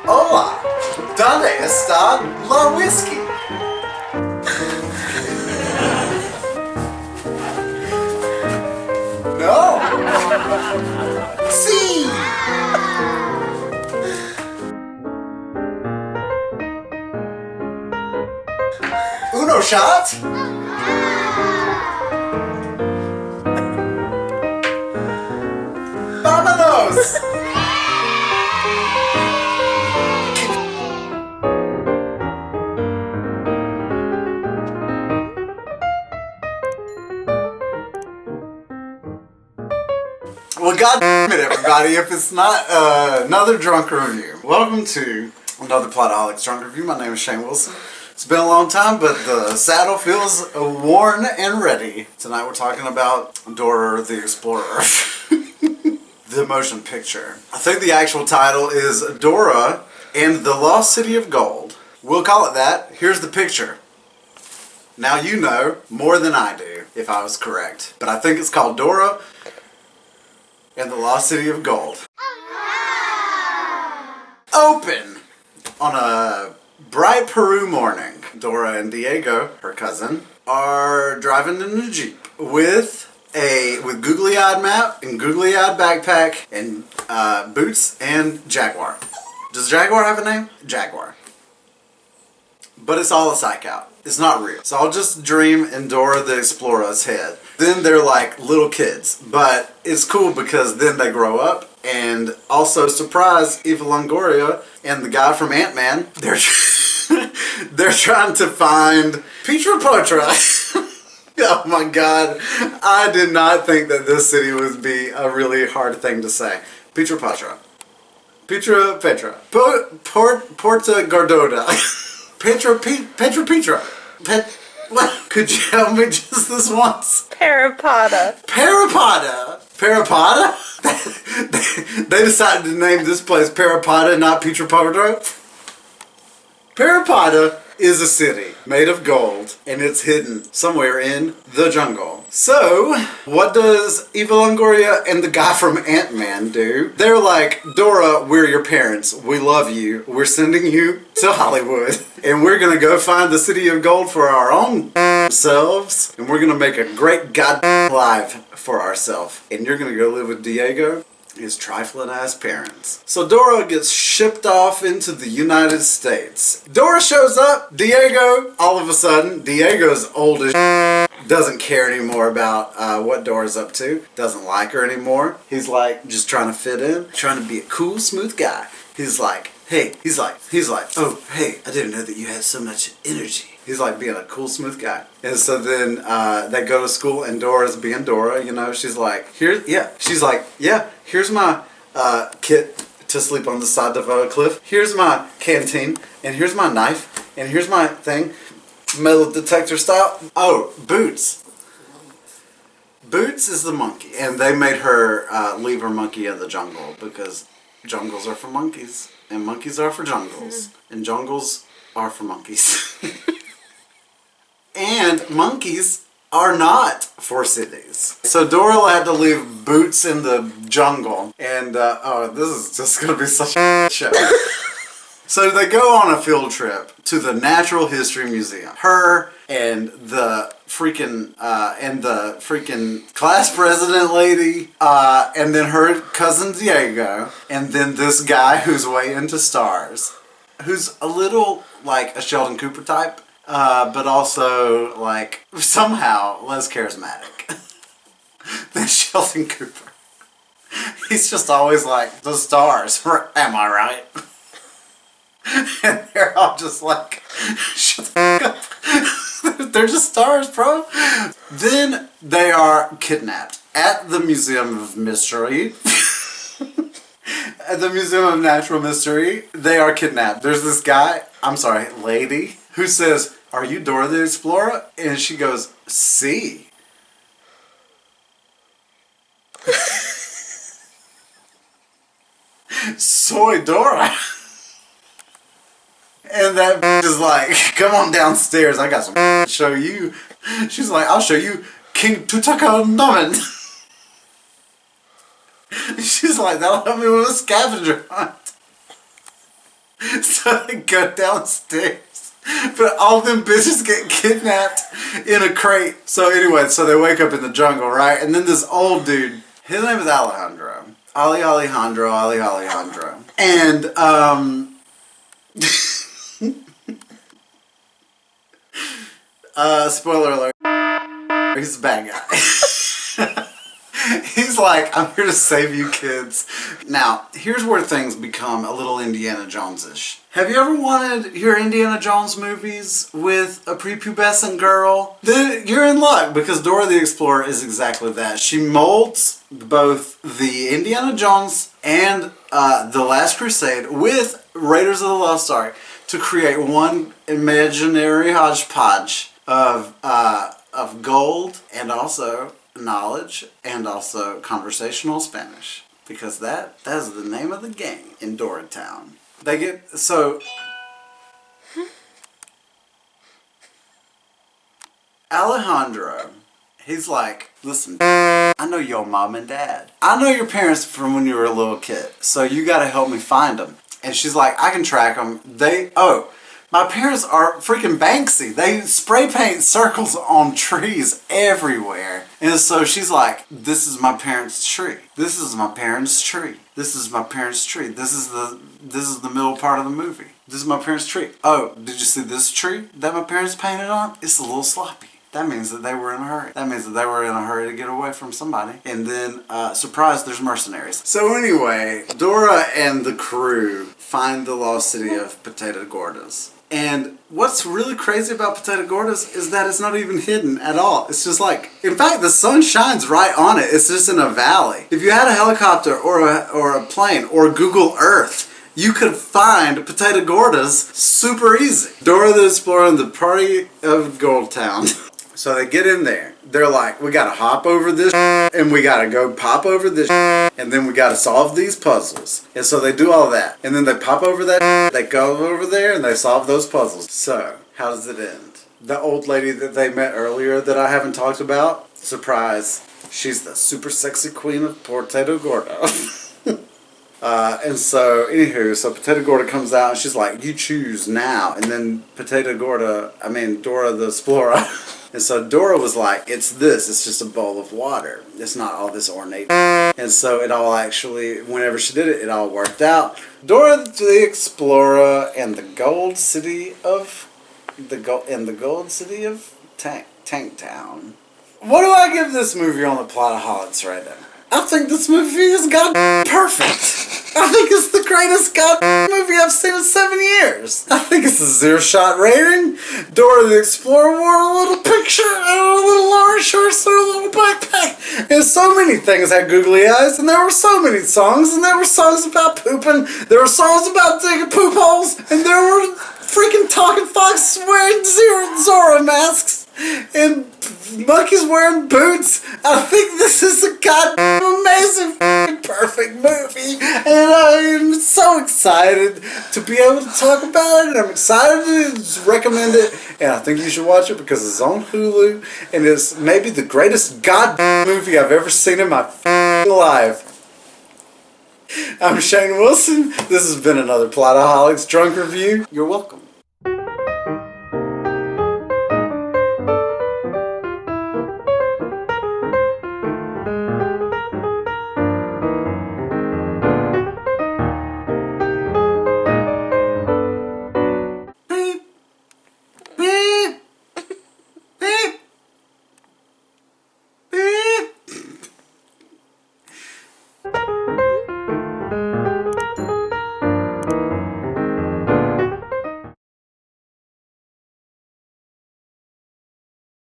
Hola, ¿dónde está la whisky? No. Sí. Uno shot. Vámonos. Well, god damn it, everybody, if it's not another drunk review. Welcome to another Plotaholics Drunk Review. My name is Shane Wilson. It's been a long time, but the saddle feels worn and ready. Tonight we're talking about Dora the Explorer. The motion picture. I think the actual title is Dora and the Lost City of Gold. We'll call it that. Here's the picture. Now you know more than I do, if I was correct. But I think it's called Dora and the Lost City of Gold. Open on a bright Peru morning. Dora and Diego, her cousin, are driving in a Jeep with googly-eyed map and googly-eyed backpack and boots and Jaguar. Does Jaguar have a name? Jaguar. But it's all a psych out. It's not real. It's all just a dream in Dora the Explorer's head. Then they're like little kids. But it's cool because then they grow up. And also, surprise, Eva Longoria and the guy from Ant-Man, they're trying to find Petra Potra. Oh my god. I did not think that this city would be a really hard thing to say. Petra Potra. Petra. Porta Gardota. Petra. What? Could you help me just this once? Parapada. Parapada? They decided to name this place Parapada, not Petra Potra. Parapada is a city made of gold, and it's hidden somewhere in the jungle. So, what does Eva Longoria and the guy from Ant-Man do? They're like, Dora, we're your parents. We love you. We're sending you to Hollywood. And we're gonna go find the city of gold for our own selves. And we're gonna make a great goddamn life for ourselves. And you're gonna go live with Diego, his trifling ass parents. So Dora gets shipped off into the United States. Dora shows up. Diego, all of a sudden, Diego's old as doesn't care anymore about what Dora's up to. Doesn't like her anymore. He's like just trying to fit in, trying to be a cool, smooth guy. He's like, hey, he's like, oh, hey, I didn't know that you had so much energy. He's like being a cool, smooth guy. And so then they go to school and Dora's being Dora, you know, she's like, here's my kit to sleep on the side of a cliff. Here's my canteen, and here's my knife, and here's my thing, metal detector style. Oh, Boots. Boots is the monkey, and they made her leave her monkey in the jungle because jungles are for monkeys, and monkeys are for jungles, and jungles are for monkeys. And monkeys are not for cities. So Dora had to leave Boots in the jungle. And, oh, this is just going to be such a show. So they go on a field trip to the Natural History Museum. Her and the freaking class president lady, and then her cousin Diego, and then this guy who's way into stars, who's a little like a Sheldon Cooper type. But also, like, somehow less charismatic than Sheldon Cooper. He's just always like, the stars, am I right? And they're all just like, shut the fuck up. They're just stars, bro. Then they are kidnapped at the Museum of Mystery. At the Museum of Natural Mystery, they are kidnapped. There's this lady, who says, are you Dora the Explorer? And she goes, see. Soy Dora. And that bitch is like, come on downstairs, I got some to show you. She's like, I'll show you King Tutankhamun. She's like, that'll help me with a scavenger hunt. So they go downstairs, but all them bitches get kidnapped in a crate. So anyway, so they wake up in the jungle, right? And then this old dude, his name is Alejandro. Alejandro. And, spoiler alert, he's a bad guy. He's like, I'm here to save you kids. Now, here's where things become a little Indiana Jones-ish. Have you ever wanted your Indiana Jones movies with a prepubescent girl? Then you're in luck, because Dora the Explorer is exactly that. She molds both the Indiana Jones and The Last Crusade with Raiders of the Lost Ark to create one imaginary hodgepodge of gold and also knowledge and also conversational Spanish, because that is the name of the game in Dora Town. They get so Alejandro, he's like, listen, I know your mom and dad. I know your parents from when you were a little kid, so you gotta help me find them. And she's like, I can track them. My parents are freaking Banksy. They spray paint circles on trees everywhere. And so she's like, this is my parents' tree. This is my parents' tree. This is my parents' tree. This is the middle part of the movie. This is my parents' tree. Oh, did you see this tree that my parents painted on? It's a little sloppy. That means that they were in a hurry. That means that they were in a hurry to get away from somebody. And then, surprise, there's mercenaries. So anyway, Dora and the crew find the lost city of Potato Gordas. And what's really crazy about Potato Gordas is that it's not even hidden at all. It's just like, in fact, the sun shines right on it. It's just in a valley. If you had a helicopter or a plane or Google Earth, you could find Potato Gordas super easy. Dora the Explorer and the Party of Gold Town. So they get in there. They're like, we gotta hop over this and we gotta go pop over this and then we gotta solve these puzzles. And so they do all that. And then they pop over that, they go over there and they solve those puzzles. So, how does it end? The old lady that they met earlier that I haven't talked about, surprise, she's the super sexy queen of Potato Gorda. And so, anywho, so Potato Gorda comes out and she's like, you choose now. And then Dora the Explorer. And so Dora was like, it's just a bowl of water. It's not all this ornate. And so it all actually, whenever she did it, it all worked out. Dora the Explorer and the Gold City of Tank Town. What do I give this movie on the Plotaholics right now? I think this movie is perfect. I think it's the greatest movie I've seen in 7 years. I think it's a 0-shot rating. Dora the Explorer wore a little picture and a little orange shorts and a little backpack. And so many things had googly eyes, and there were so many songs, and there were songs about pooping, there were songs about digging poop holes, and there were freaking talking foxes wearing Zora masks, and monkeys wearing boots. I think this is a amazing perfect movie, and I'm so excited to be able to talk about it, and I'm excited to recommend it, and I think you should watch it because it's on Hulu, and it's maybe the greatest movie I've ever seen in my life. I'm Shane Wilson. This has been another Plotaholics Drunk Review. You're welcome.